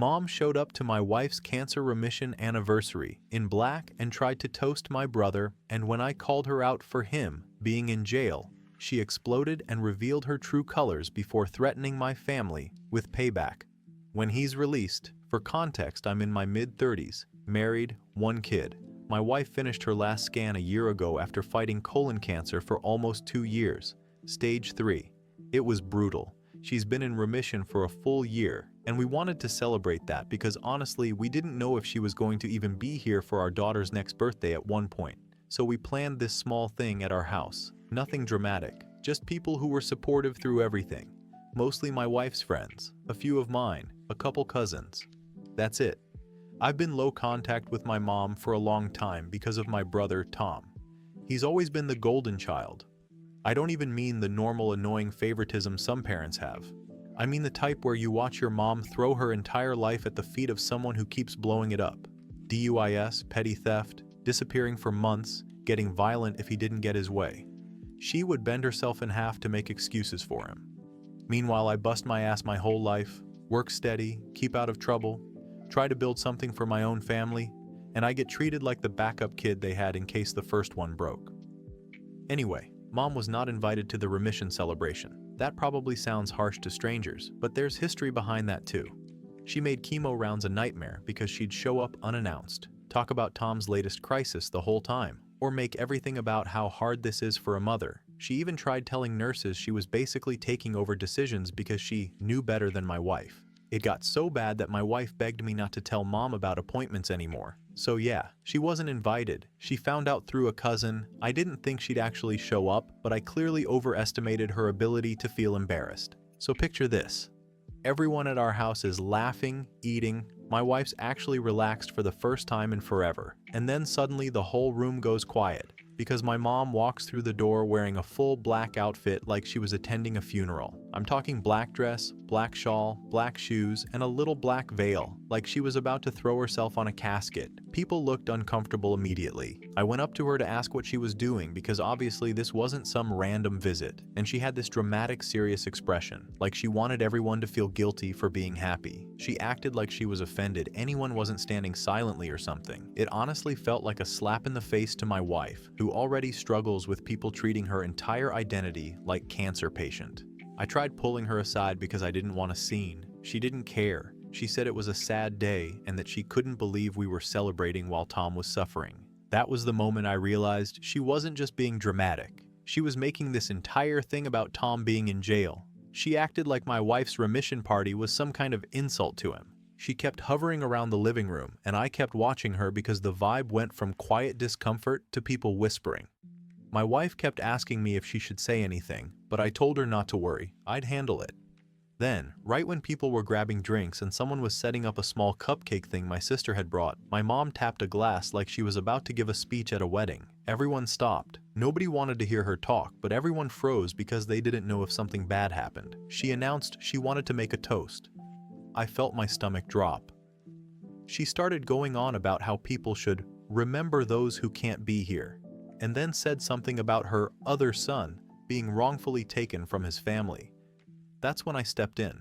Mom showed up to my wife's cancer remission anniversary in black and tried to toast my brother, and when I called her out for him being in jail, she exploded and revealed her true colors before threatening my family with payback. When he's released, for context, I'm in my mid-30s, married, 1 kid. My wife finished her last scan a year ago after fighting colon cancer for almost 2 years, stage 3. It was brutal. She's been in remission for a full year, and we wanted to celebrate that because honestly, we didn't know if she was going to even be here for our daughter's next birthday at one point. So we planned this small thing at our house. Nothing dramatic, just people who were supportive through everything. Mostly my wife's friends, a few of mine, a couple cousins. That's it. I've been low contact with my mom for a long time because of my brother, Tom. He's always been the golden child. I don't even mean the normal annoying favoritism some parents have. I mean the type where you watch your mom throw her entire life at the feet of someone who keeps blowing it up. DUIs, petty theft, disappearing for months, getting violent if he didn't get his way. She would bend herself in half to make excuses for him. Meanwhile, I bust my ass my whole life, work steady, keep out of trouble, try to build something for my own family, and I get treated like the backup kid they had in case the first one broke. Anyway, Mom was not invited to the remission celebration. That probably sounds harsh to strangers, but there's history behind that too. She made chemo rounds a nightmare because she'd show up unannounced, talk about Tom's latest crisis the whole time, or make everything about how hard this is for a mother. She even tried telling nurses she was basically taking over decisions because she knew better than my wife. It got so bad that my wife begged me not to tell Mom about appointments anymore. So yeah, she wasn't invited. She found out through a cousin. I didn't think she'd actually show up, but I clearly overestimated her ability to feel embarrassed. So picture this. Everyone at our house is laughing, eating. My wife's actually relaxed for the first time in forever. And then suddenly the whole room goes quiet because my mom walks through the door wearing a full black outfit like she was attending a funeral. I'm talking black dress, black shawl, black shoes, and a little black veil, like she was about to throw herself on a casket. People looked uncomfortable immediately. I went up to her to ask what she was doing because obviously this wasn't some random visit, and she had this dramatic, serious expression, like she wanted everyone to feel guilty for being happy. She acted like she was offended anyone wasn't standing silently or something. It honestly felt like a slap in the face to my wife, who already struggles with people treating her entire identity like cancer patient. I tried pulling her aside because I didn't want a scene. She didn't care. She said it was a sad day and that she couldn't believe we were celebrating while Tom was suffering. That was the moment I realized she wasn't just being dramatic. She was making this entire thing about Tom being in jail. She acted like my wife's remission party was some kind of insult to him. She kept hovering around the living room, and I kept watching her because the vibe went from quiet discomfort to people whispering. My wife kept asking me if she should say anything, but I told her not to worry, I'd handle it. Then, right when people were grabbing drinks and someone was setting up a small cupcake thing my sister had brought, my mom tapped a glass like she was about to give a speech at a wedding. Everyone stopped. Nobody wanted to hear her talk, but everyone froze because they didn't know if something bad happened. She announced she wanted to make a toast. I felt my stomach drop. She started going on about how people should remember those who can't be here, and then said something about her other son being wrongfully taken from his family. That's when I stepped in.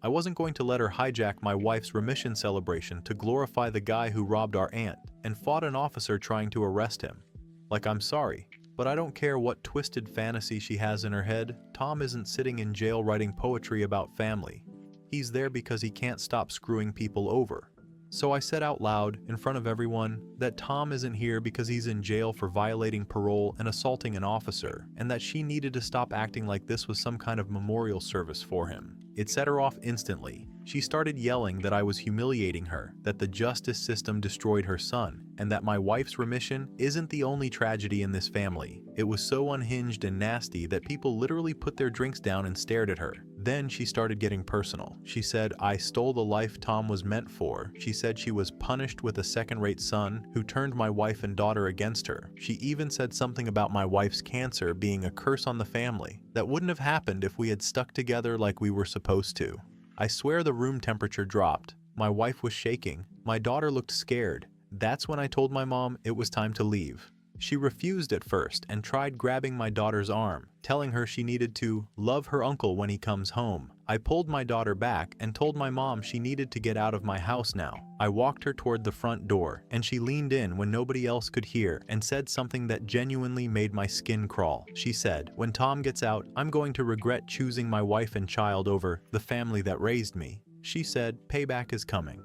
I wasn't going to let her hijack my wife's remission celebration to glorify the guy who robbed our aunt and fought an officer trying to arrest him. Like, I'm sorry, but I don't care what twisted fantasy she has in her head. Tom isn't sitting in jail writing poetry about family. He's there because he can't stop screwing people over. So I said out loud, in front of everyone, that Tom isn't here because he's in jail for violating parole and assaulting an officer, and that she needed to stop acting like this was some kind of memorial service for him. It set her off instantly. She started yelling that I was humiliating her, that the justice system destroyed her son, and that my wife's remission isn't the only tragedy in this family. It was so unhinged and nasty that people literally put their drinks down and stared at her. Then she started getting personal. She said I stole the life Tom was meant for. She said she was punished with a second-rate son who turned my wife and daughter against her. She even said something about my wife's cancer being a curse on the family that wouldn't have happened if we had stuck together like we were supposed to. I swear the room temperature dropped. My wife was shaking. My daughter looked scared. That's when I told my mom it was time to leave. She refused at first and tried grabbing my daughter's arm, telling her she needed to love her uncle when he comes home. I pulled my daughter back and told my mom she needed to get out of my house now. I walked her toward the front door, and she leaned in when nobody else could hear and said something that genuinely made my skin crawl. She said, "When Tom gets out, I'm going to regret choosing my wife and child over the family that raised me." She said, "Payback is coming."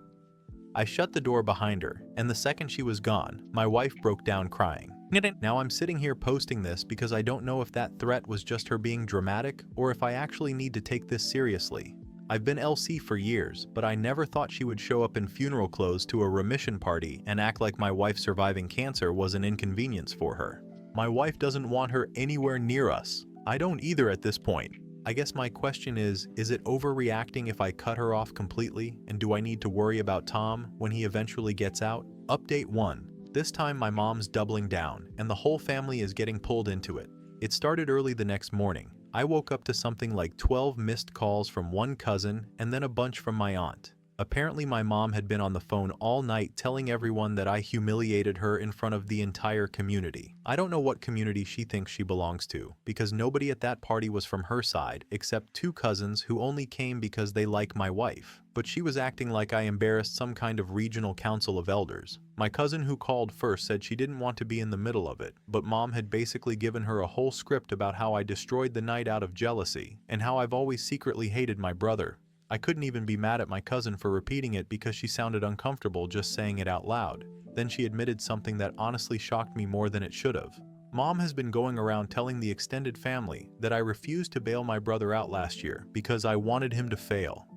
I shut the door behind her, and the second she was gone, my wife broke down crying. Now I'm sitting here posting this because I don't know if that threat was just her being dramatic or if I actually need to take this seriously. I've been LC for years, but I never thought she would show up in funeral clothes to a remission party and act like my wife surviving cancer was an inconvenience for her. My wife doesn't want her anywhere near us. I don't either at this point. I guess my question is it overreacting if I cut her off completely, and do I need to worry about Tom when he eventually gets out? Update 1. This time my mom's doubling down, and the whole family is getting pulled into it. It started early the next morning. I woke up to something like 12 missed calls from one cousin and then a bunch from my aunt. Apparently my mom had been on the phone all night telling everyone that I humiliated her in front of the entire community. I don't know what community she thinks she belongs to, because nobody at that party was from her side except 2 cousins who only came because they like my wife. But she was acting like I embarrassed some kind of regional council of elders. My cousin who called first said she didn't want to be in the middle of it, but mom had basically given her a whole script about how I destroyed the night out of jealousy and how I've always secretly hated my brother. I couldn't even be mad at my cousin for repeating it because she sounded uncomfortable just saying it out loud. Then she admitted something that honestly shocked me more than it should have. Mom has been going around telling the extended family that I refused to bail my brother out last year because I wanted him to fail.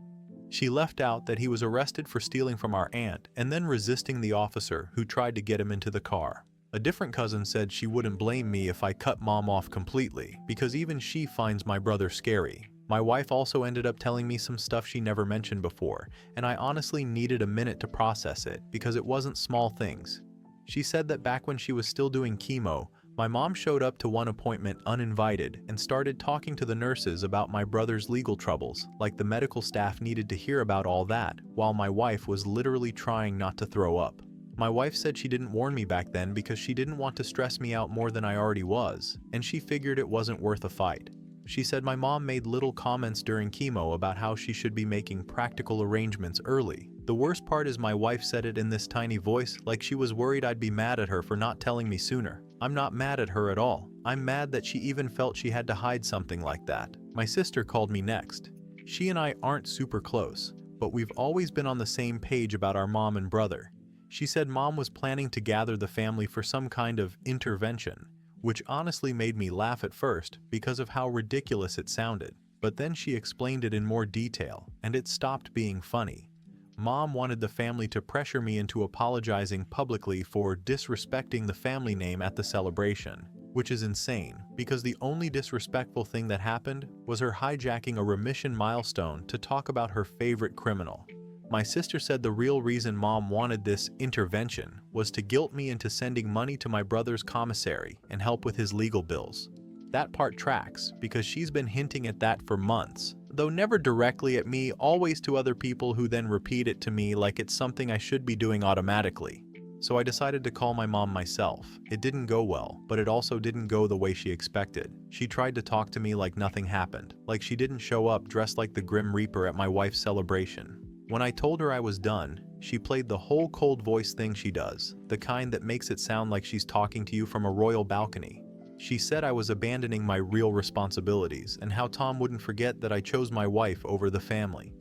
She left out that he was arrested for stealing from our aunt and then resisting the officer who tried to get him into the car. A different cousin said she wouldn't blame me if I cut mom off completely because even she finds my brother scary. My wife also ended up telling me some stuff she never mentioned before, and I honestly needed a minute to process it because it wasn't small things. She said that back when she was still doing chemo, my mom showed up to one appointment uninvited and started talking to the nurses about my brother's legal troubles, like the medical staff needed to hear about all that, while my wife was literally trying not to throw up. My wife said she didn't warn me back then because she didn't want to stress me out more than I already was, and she figured it wasn't worth a fight. She said my mom made little comments during chemo about how she should be making practical arrangements early. The worst part is my wife said it in this tiny voice like she was worried I'd be mad at her for not telling me sooner. I'm not mad at her at all. I'm mad that she even felt she had to hide something like that. My sister called me next. She and I aren't super close, but we've always been on the same page about our mom and brother. She said mom was planning to gather the family for some kind of intervention, which honestly made me laugh at first because of how ridiculous it sounded. But then she explained it in more detail, and it stopped being funny. Mom wanted the family to pressure me into apologizing publicly for disrespecting the family name at the celebration, which is insane because the only disrespectful thing that happened was her hijacking a remission milestone to talk about her favorite criminal. My sister said the real reason mom wanted this intervention was to guilt me into sending money to my brother's commissary and help with his legal bills. That part tracks because she's been hinting at that for months, though never directly at me, always to other people who then repeat it to me like it's something I should be doing automatically. So I decided to call my mom myself. It didn't go well, but it also didn't go the way she expected. She tried to talk to me like nothing happened, like she didn't show up dressed like the Grim Reaper at my wife's celebration. When I told her I was done, she played the whole cold voice thing she does, the kind that makes it sound like she's talking to you from a royal balcony. She said I was abandoning my real responsibilities and how Tom wouldn't forget that I chose my wife over the family.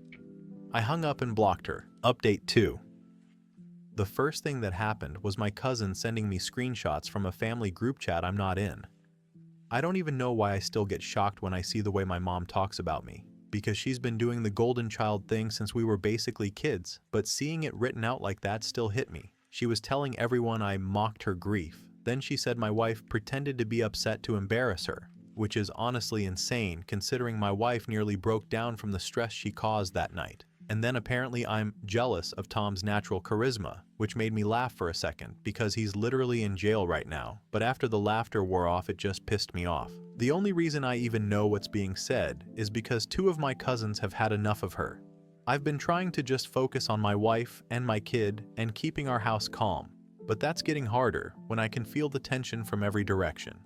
I hung up and blocked her. Update 2. The first thing that happened was my cousin sending me screenshots from a family group chat I'm not in. I don't even know why I still get shocked when I see the way my mom talks about me, because she's been doing the golden child thing since we were basically kids, but seeing it written out like that still hit me. She was telling everyone I mocked her grief. Then she said my wife pretended to be upset to embarrass her, which is honestly insane considering my wife nearly broke down from the stress she caused that night. And then apparently I'm jealous of Tom's natural charisma, which made me laugh for a second because he's literally in jail right now, but after the laughter wore off it just pissed me off. The only reason I even know what's being said is because 2 of my cousins have had enough of her. I've been trying to just focus on my wife and my kid and keeping our house calm. But that's getting harder when I can feel the tension from every direction.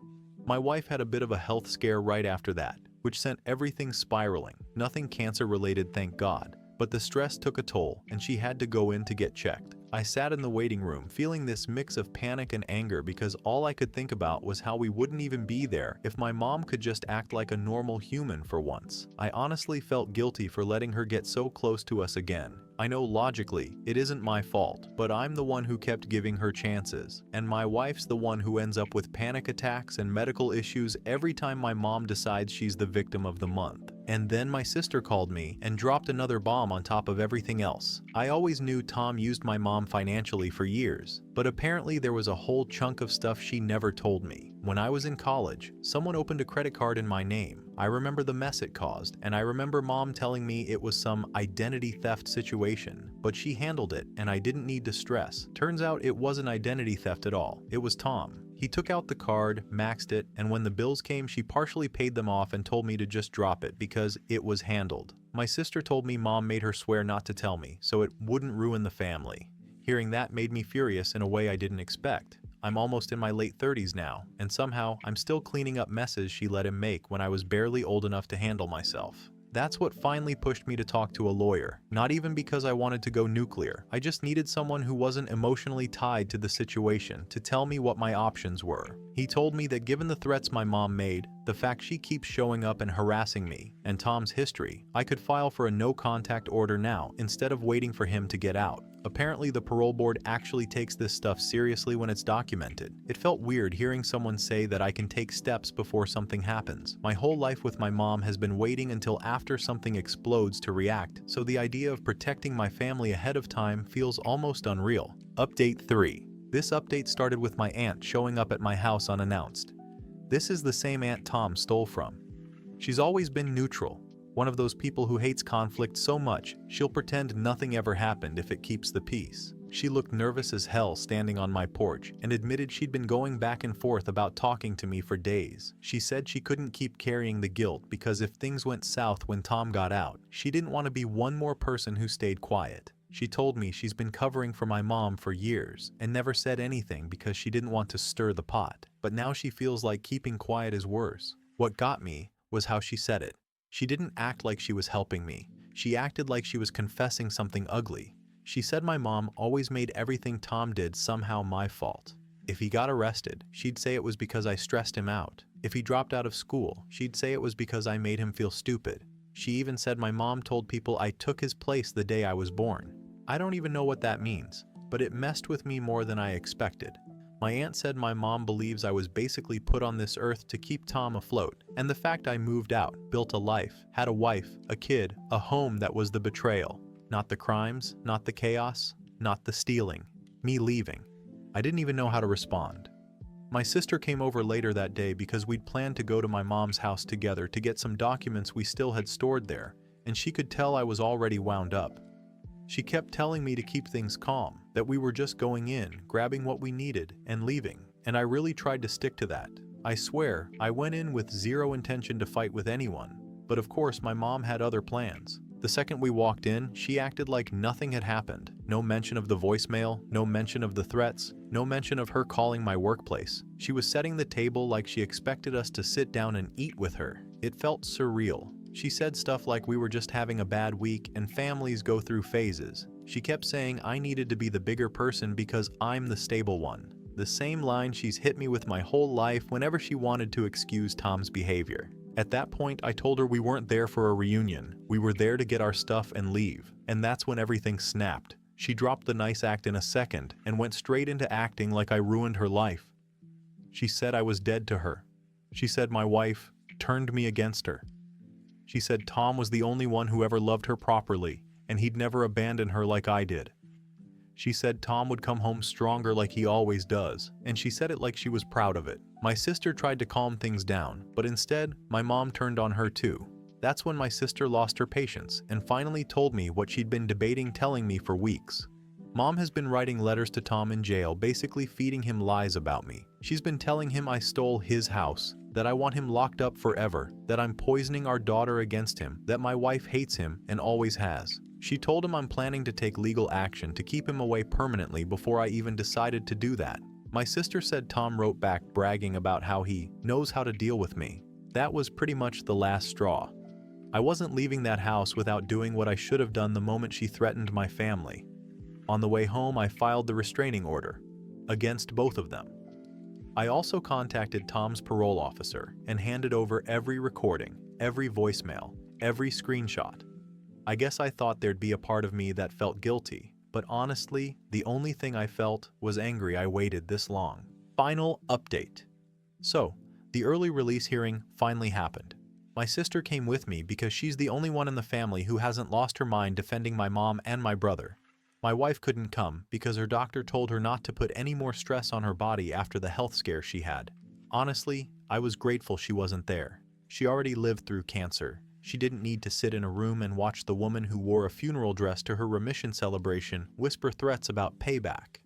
My wife had a bit of a health scare right after that, which sent everything spiraling. Nothing cancer-related, thank God. But the stress took a toll, and she had to go in to get checked. I sat in the waiting room feeling this mix of panic and anger because all I could think about was how we wouldn't even be there if my mom could just act like a normal human for once. I honestly felt guilty for letting her get so close to us again. I know logically it isn't my fault, but I'm the one who kept giving her chances. And my wife's the one who ends up with panic attacks and medical issues every time my mom decides she's the victim of the month. And then my sister called me and dropped another bomb on top of everything else. I always knew Tom used my mom financially for years, but apparently there was a whole chunk of stuff she never told me. When I was in college, someone opened a credit card in my name. I remember the mess it caused, and I remember mom telling me it was some identity theft situation, but she handled it and I didn't need to stress. Turns out it wasn't identity theft at all. It was Tom. He took out the card, maxed it, and when the bills came, she partially paid them off and told me to just drop it because it was handled. My sister told me mom made her swear not to tell me, so it wouldn't ruin the family. Hearing that made me furious in a way I didn't expect. I'm almost in my late 30s now, and somehow I'm still cleaning up messes she let him make when I was barely old enough to handle myself. That's what finally pushed me to talk to a lawyer. Not even because I wanted to go nuclear. I just needed someone who wasn't emotionally tied to the situation to tell me what my options were. He told me that given the threats my mom made, the fact she keeps showing up and harassing me, and Tom's history, I could file for a no-contact order now instead of waiting for him to get out. Apparently the parole board actually takes this stuff seriously when it's documented. It felt weird hearing someone say that I can take steps before something happens. My whole life with my mom has been waiting until after something explodes to react, so the idea of protecting my family ahead of time feels almost unreal. Update 3. This update started with my aunt showing up at my house unannounced. This is the same aunt Tom stole from. She's always been neutral. One of those people who hates conflict so much, she'll pretend nothing ever happened if it keeps the peace. She looked nervous as hell standing on my porch and admitted she'd been going back and forth about talking to me for days. She said she couldn't keep carrying the guilt because if things went south when Tom got out, she didn't want to be one more person who stayed quiet. She told me she's been covering for my mom for years and never said anything because she didn't want to stir the pot. But now she feels like keeping quiet is worse. What got me was how she said it. She didn't act like she was helping me. She acted like she was confessing something ugly. She said my mom always made everything Tom did somehow my fault. If he got arrested, she'd say it was because I stressed him out. If he dropped out of school, she'd say it was because I made him feel stupid. She even said my mom told people I took his place the day I was born. I don't even know what that means, but it messed with me more than I expected. My aunt said my mom believes I was basically put on this earth to keep Tom afloat, and the fact I moved out, built a life, had a wife, a kid, a home that was the betrayal. Not the crimes, not the chaos, not the stealing. Me leaving. I didn't even know how to respond. My sister came over later that day because we'd planned to go to my mom's house together to get some documents we still had stored there, and she could tell I was already wound up. She kept telling me to keep things calm, that we were just going in, grabbing what we needed, and leaving, and I really tried to stick to that. I swear, I went in with zero intention to fight with anyone, but of course my mom had other plans. The second we walked in, she acted like nothing had happened. No mention of the voicemail, no mention of the threats, no mention of her calling my workplace. She was setting the table like she expected us to sit down and eat with her. It felt surreal. She said stuff like we were just having a bad week and families go through phases. She kept saying I needed to be the bigger person because I'm the stable one. The same line she's hit me with my whole life whenever she wanted to excuse Tom's behavior. At that point, I told her we weren't there for a reunion. We were there to get our stuff and leave. And that's when everything snapped. She dropped the nice act in a second and went straight into acting like I ruined her life. She said I was dead to her. She said my wife turned me against her. She said Tom was the only one who ever loved her properly, and he'd never abandon her like I did. She said Tom would come home stronger like he always does, and she said it like she was proud of it. My sister tried to calm things down, but instead, my mom turned on her too. That's when my sister lost her patience and finally told me what she'd been debating telling me for weeks. Mom has been writing letters to Tom in jail, basically feeding him lies about me. She's been telling him I stole his house, that I want him locked up forever, that I'm poisoning our daughter against him, that my wife hates him and always has. She told him I'm planning to take legal action to keep him away permanently before I even decided to do that. My sister said Tom wrote back bragging about how he knows how to deal with me. That was pretty much the last straw. I wasn't leaving that house without doing what I should have done the moment she threatened my family. On the way home, I filed the restraining order against both of them. I also contacted Tom's parole officer and handed over every recording, every voicemail, every screenshot. I guess I thought there'd be a part of me that felt guilty, but honestly, the only thing I felt was angry I waited this long. Final update. So, the early release hearing finally happened. My sister came with me because she's the only one in the family who hasn't lost her mind defending my mom and my brother. My wife couldn't come because her doctor told her not to put any more stress on her body after the health scare she had. Honestly, I was grateful she wasn't there. She already lived through cancer. She didn't need to sit in a room and watch the woman who wore a funeral dress to her remission celebration whisper threats about payback.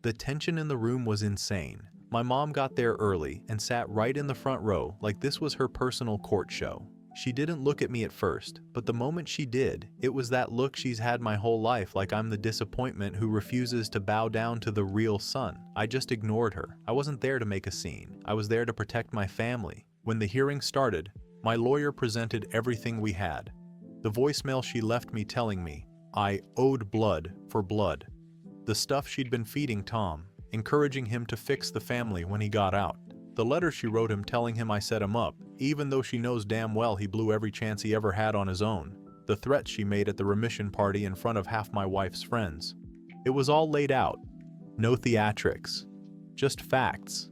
The tension in the room was insane. My mom got there early and sat right in the front row like this was her personal court show. She didn't look at me at first, but the moment she did, it was that look she's had my whole life, like I'm the disappointment who refuses to bow down to the real son. I just ignored her. I wasn't there to make a scene. I was there to protect my family. When the hearing started, my lawyer presented everything we had. The voicemail she left me telling me I owed blood for blood. The stuff she'd been feeding Tom, encouraging him to fix the family when he got out. The letter she wrote him telling him I set him up, even though she knows damn well he blew every chance he ever had on his own. The threats she made at the remission party in front of half my wife's friends. It was all laid out. No theatrics. Just facts.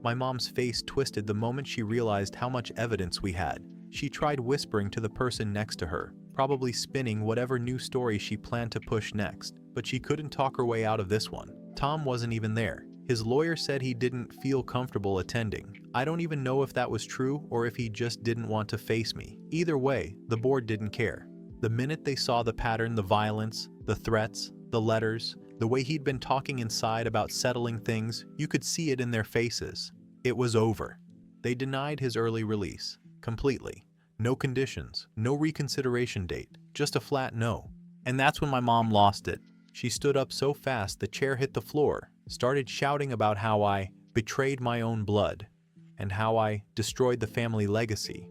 My mom's face twisted the moment she realized how much evidence we had. She tried whispering to the person next to her, probably spinning whatever new story she planned to push next, but she couldn't talk her way out of this one. Tom wasn't even there. His lawyer said he didn't feel comfortable attending. I don't even know if that was true or if he just didn't want to face me. Either way, the board didn't care. The minute they saw the pattern, the violence, the threats, the letters, the way he'd been talking inside about settling things, you could see it in their faces. It was over. They denied his early release. Completely. No conditions, no reconsideration date, just a flat no. And that's when my mom lost it. She stood up so fast the chair hit the floor, started shouting about how I betrayed my own blood, and how I destroyed the family legacy.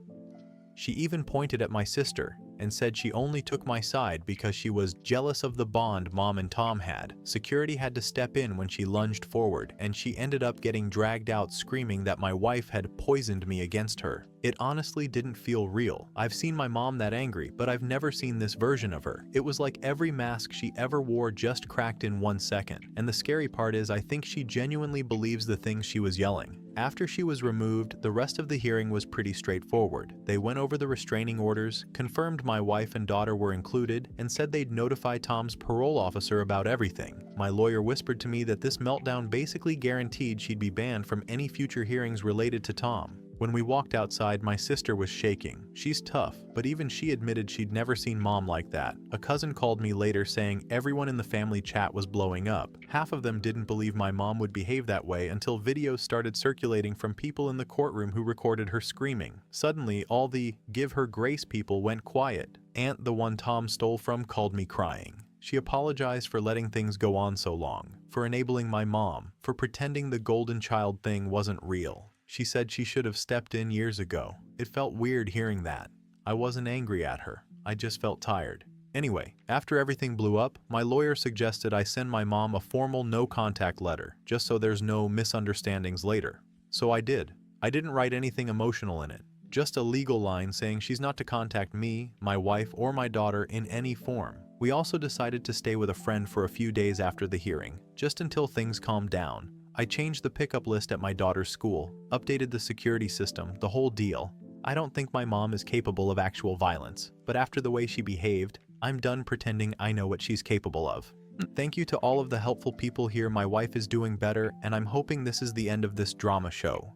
She even pointed at my sister and said she only took my side because she was jealous of the bond Mom and Tom had. Security had to step in when she lunged forward, and she ended up getting dragged out screaming that my wife had poisoned me against her. It honestly didn't feel real. I've seen my mom that angry, but I've never seen this version of her. It was like every mask she ever wore just cracked in 1 second. And the scary part is I think she genuinely believes the things she was yelling. After she was removed, the rest of the hearing was pretty straightforward. They went over the restraining orders, confirmed my wife and daughter were included, and said they'd notify Tom's parole officer about everything. My lawyer whispered to me that this meltdown basically guaranteed she'd be banned from any future hearings related to Tom. When we walked outside, my sister was shaking. She's tough, but even she admitted she'd never seen Mom like that. A cousin called me later saying everyone in the family chat was blowing up. Half of them didn't believe my mom would behave that way until videos started circulating from people in the courtroom who recorded her screaming. Suddenly, all the "give her grace" people went quiet. Aunt, the one Tom stole from, called me crying. She apologized for letting things go on so long, for enabling my mom, for pretending the golden child thing wasn't real. She said she should have stepped in years ago. It felt weird hearing that. I wasn't angry at her. I just felt tired. Anyway, after everything blew up, my lawyer suggested I send my mom a formal no-contact letter, just so there's no misunderstandings later. So I did. I didn't write anything emotional in it. Just a legal line saying she's not to contact me, my wife, or my daughter in any form. We also decided to stay with a friend for a few days after the hearing, just until things calmed down. I changed the pickup list at my daughter's school, updated the security system, the whole deal. I don't think my mom is capable of actual violence, but after the way she behaved, I'm done pretending I know what she's capable of. Thank you to all of the helpful people here. My wife is doing better, and I'm hoping this is the end of this drama show.